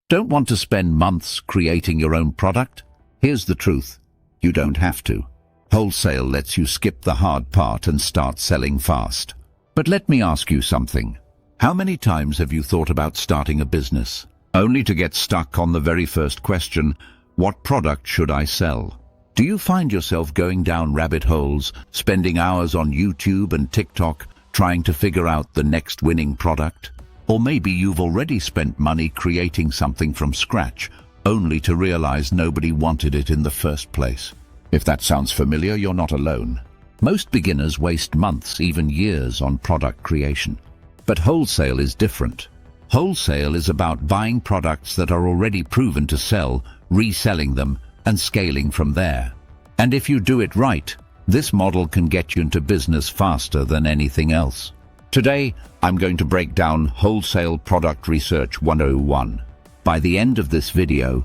Don't want to spend months creating your own product? Here's the truth. You don't have to. Wholesale lets you skip the hard part and start selling fast. But let me ask you something. How many times have you thought about starting a business, only to get stuck on the very first question, what product should I sell? Do you find yourself going down rabbit holes, spending hours on YouTube and TikTok, trying to figure out the next winning product? Or maybe you've already spent money creating something from scratch, only to realize nobody wanted it in the first place. If that sounds familiar, you're not alone. Most beginners waste months, even years, on product creation. But wholesale is different. Wholesale is about buying products that are already proven to sell, reselling them, and scaling from there. And if you do it right, this model can get you into business faster than anything else. Today, I'm going to break down Wholesale Product Research 101. By the end of this video,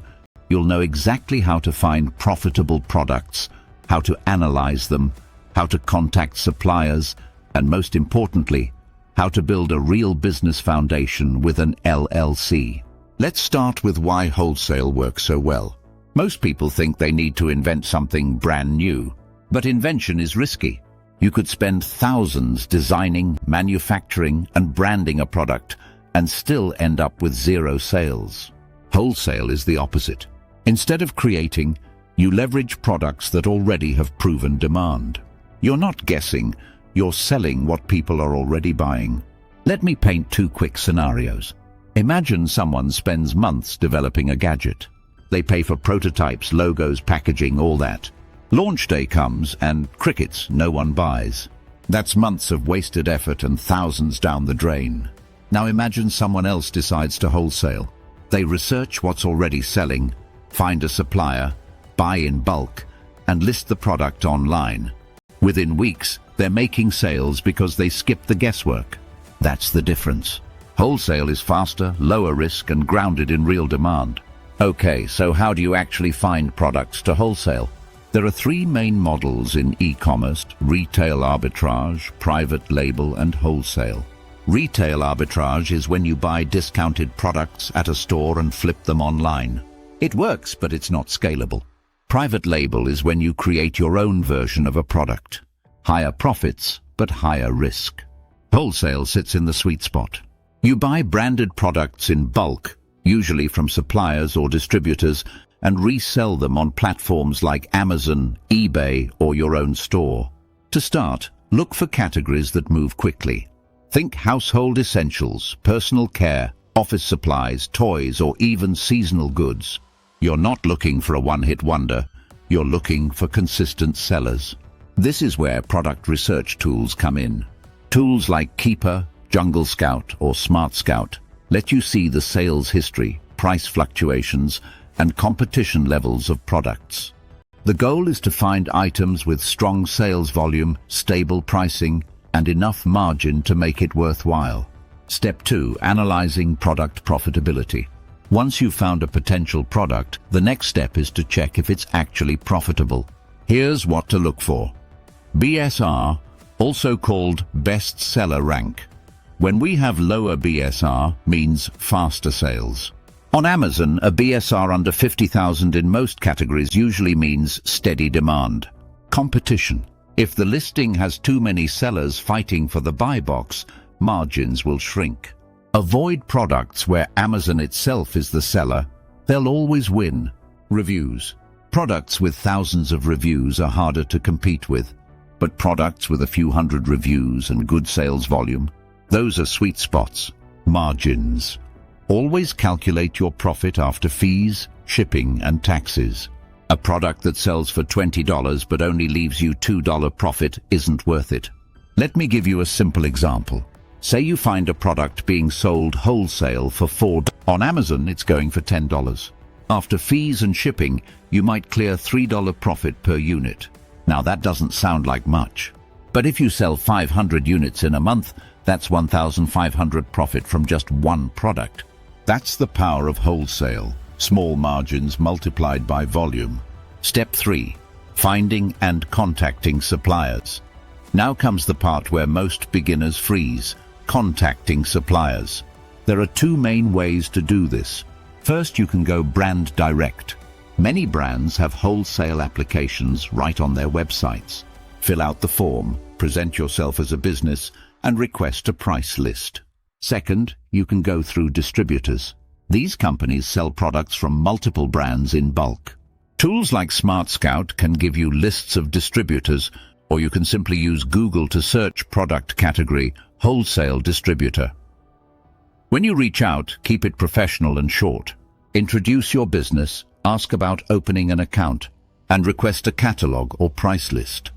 you'll know exactly how to find profitable products, how to analyze them, how to contact suppliers, and most importantly, how to build a real business foundation with an LLC. Let's start with why wholesale works so well. Most people think they need to invent something brand new, but invention is risky. You could spend thousands designing, manufacturing, and branding a product and still end up with zero sales. Wholesale is the opposite. Instead of creating, you leverage products that already have proven demand. You're not guessing, you're selling what people are already buying. Let me paint two quick scenarios. Imagine someone spends months developing a gadget. They pay for prototypes, logos, packaging, all that. Launch day comes and crickets, no one buys. That's months of wasted effort and thousands down the drain. Now imagine someone else decides to wholesale. They research what's already selling, find a supplier, buy in bulk, and list the product online. Within weeks, they're making sales because they skipped the guesswork. That's the difference. Wholesale is faster, lower risk, and grounded in real demand. Okay, so how do you actually find products to wholesale? There are three main models in e-commerce: retail arbitrage, private label, and wholesale. Retail arbitrage is when you buy discounted products at a store and flip them online. It works, but it's not scalable. Private label is when you create your own version of a product. Higher profits, but higher risk. Wholesale sits in the sweet spot. You buy branded products in bulk, usually from suppliers or distributors, and resell them on platforms like Amazon, eBay, or your own store. To start, look for categories that move quickly. Think household essentials, personal care, office supplies, toys, or even seasonal goods. You're not looking for a one-hit wonder. You're looking for consistent sellers. This is where product research tools come in. Tools like Keeper, Jungle Scout, or Smart Scout let you see the sales history, price fluctuations, and competition levels of products. The goal is to find items with strong sales volume, stable pricing, and enough margin to make it worthwhile. Step 2. Analyzing product profitability. Once you've found a potential product, the next step is to check if it's actually profitable. Here's what to look for. BSR, also called best seller rank. When we have lower BSR, means faster sales. On Amazon, a BSR under 50,000 in most categories usually means steady demand. Competition. If the listing has too many sellers fighting for the buy box, margins will shrink. Avoid products where Amazon itself is the seller. They'll always win. Reviews. Products with thousands of reviews are harder to compete with, but products with a few hundred reviews and good sales volume, those are sweet spots. Margins. Always calculate your profit after fees, shipping, and taxes. A product that sells for $20 but only leaves you $2 profit isn't worth it. Let me give you a simple example. Say you find a product being sold wholesale for $4. On Amazon, it's going for $10. After fees and shipping, you might clear $3 profit per unit. Now that doesn't sound like much. But if you sell 500 units in a month, that's 1,500 profit from just one product. That's the power of wholesale. Small margins multiplied by volume. Step 3. Finding and contacting suppliers. Now comes the part where most beginners freeze. Contacting suppliers. There are two main ways to do this. First, you can go brand direct. Many brands have wholesale applications right on their websites. Fill out the form, present yourself as a business, and request a price list. Second, you can go through distributors. These companies sell products from multiple brands in bulk. Tools like Smart Scout can give you lists of distributors, or you can simply use Google to search product category, wholesale distributor. When you reach out, keep it professional and short. Introduce your business, ask about opening an account, and request a catalog or price list.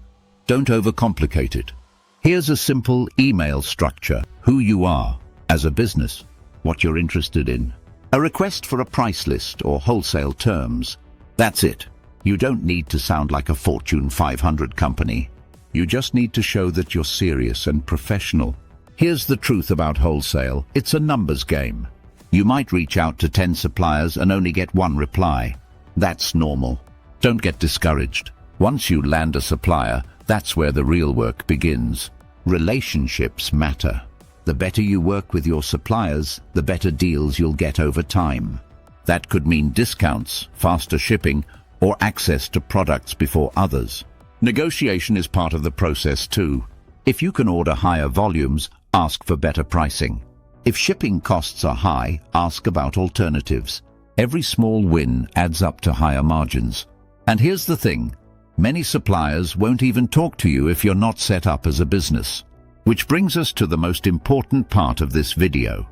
Don't overcomplicate it. Here's a simple email structure: who you are as a business, what you're interested in, a request for a price list or wholesale terms. That's it. You don't need to sound like a Fortune 500 company. You just need to show that you're serious and professional. Here's the truth about wholesale: it's a numbers game. You might reach out to 10 suppliers and only get one reply. That's normal. Don't get discouraged. Once you land a supplier, that's where the real work begins. Relationships matter. The better you work with your suppliers, the better deals you'll get over time. That could mean discounts, faster shipping, or access to products before others. Negotiation is part of the process too. If you can order higher volumes, ask for better pricing. If shipping costs are high, ask about alternatives. Every small win adds up to higher margins. And here's the thing: many suppliers won't even talk to you if you're not set up as a business. Which brings us to the most important part of this video: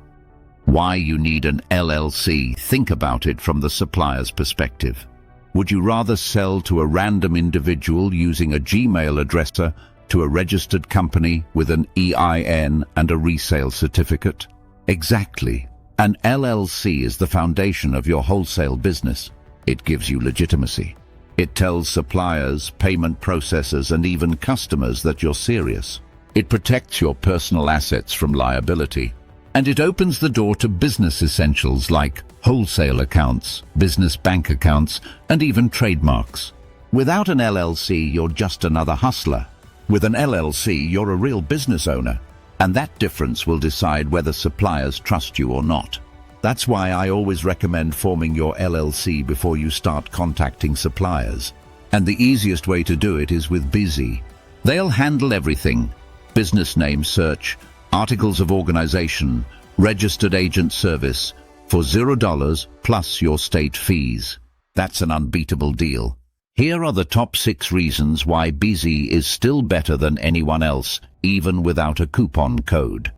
why you need an LLC. Think about it from the supplier's perspective. Would you rather sell to a random individual using a Gmail addresser to a registered company with an EIN and a resale certificate? Exactly. An LLC is the foundation of your wholesale business. It gives you legitimacy. It tells suppliers, payment processors, and even customers that you're serious. It protects your personal assets from liability. And it opens the door to business essentials like wholesale accounts, business bank accounts, and even trademarks. Without an LLC, you're just another hustler. With an LLC, you're a real business owner. And that difference will decide whether suppliers trust you or not. That's why I always recommend forming your LLC before you start contacting suppliers. And the easiest way to do it is with Busy. They'll handle everything: business name search, articles of organization, registered agent service, for $0 plus your state fees. That's an unbeatable deal. Here are the top 6 reasons why Busy is still better than anyone else, even without a coupon code.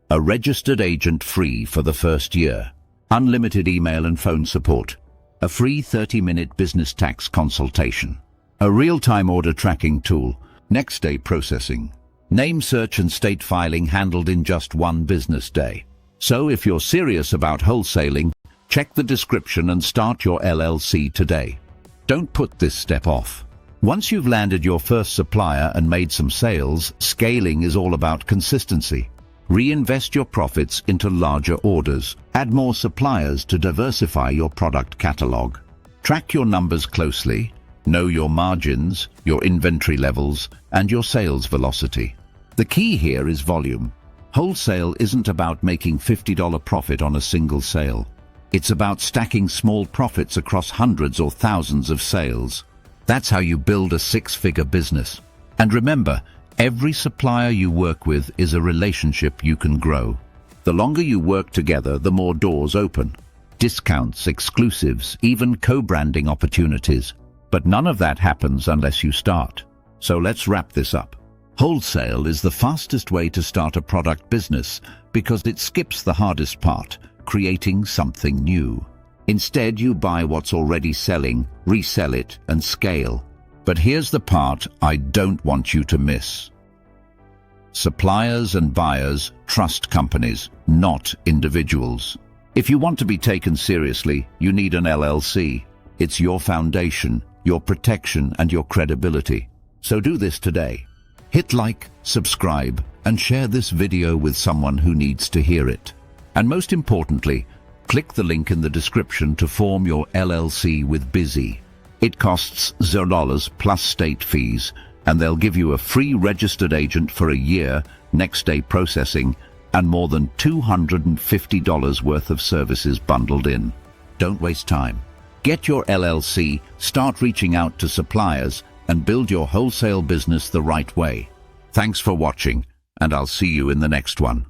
A registered agent free for the first year. Unlimited email and phone support. A free 30-minute business tax consultation. A real-time order tracking tool. Next-day processing. Name search and state filing handled in just 1 business day. So if you're serious about wholesaling, check the description and start your LLC today. Don't put this step off. Once you've landed your first supplier and made some sales, scaling is all about consistency. Reinvest your profits into larger orders. Add more suppliers to diversify your product catalog. Track your numbers closely. Know your margins, your inventory levels, and your sales velocity. The key here is volume. Wholesale isn't about making $50 profit on a single sale. It's about stacking small profits across hundreds or thousands of sales. That's how you build a 6-figure business. And remember, every supplier you work with is a relationship you can grow. The longer you work together, the more doors open. Discounts, exclusives, even co-branding opportunities. But none of that happens unless you start. So let's wrap this up. Wholesale is the fastest way to start a product business because it skips the hardest part: creating something new. Instead, you buy what's already selling, resell it, and scale. But here's the part I don't want you to miss. Suppliers and buyers trust companies, not individuals. If you want to be taken seriously, you need an LLC. It's your foundation, your protection, and your credibility. So do this today. Hit like, subscribe, and share this video with someone who needs to hear it. And most importantly, click the link in the description to form your LLC with Busy. It costs $0 plus state fees, and they'll give you a free registered agent for a year, next-day processing, and more than $250 worth of services bundled in. Don't waste time. Get your LLC, start reaching out to suppliers, and build your wholesale business the right way. Thanks for watching, and I'll see you in the next one.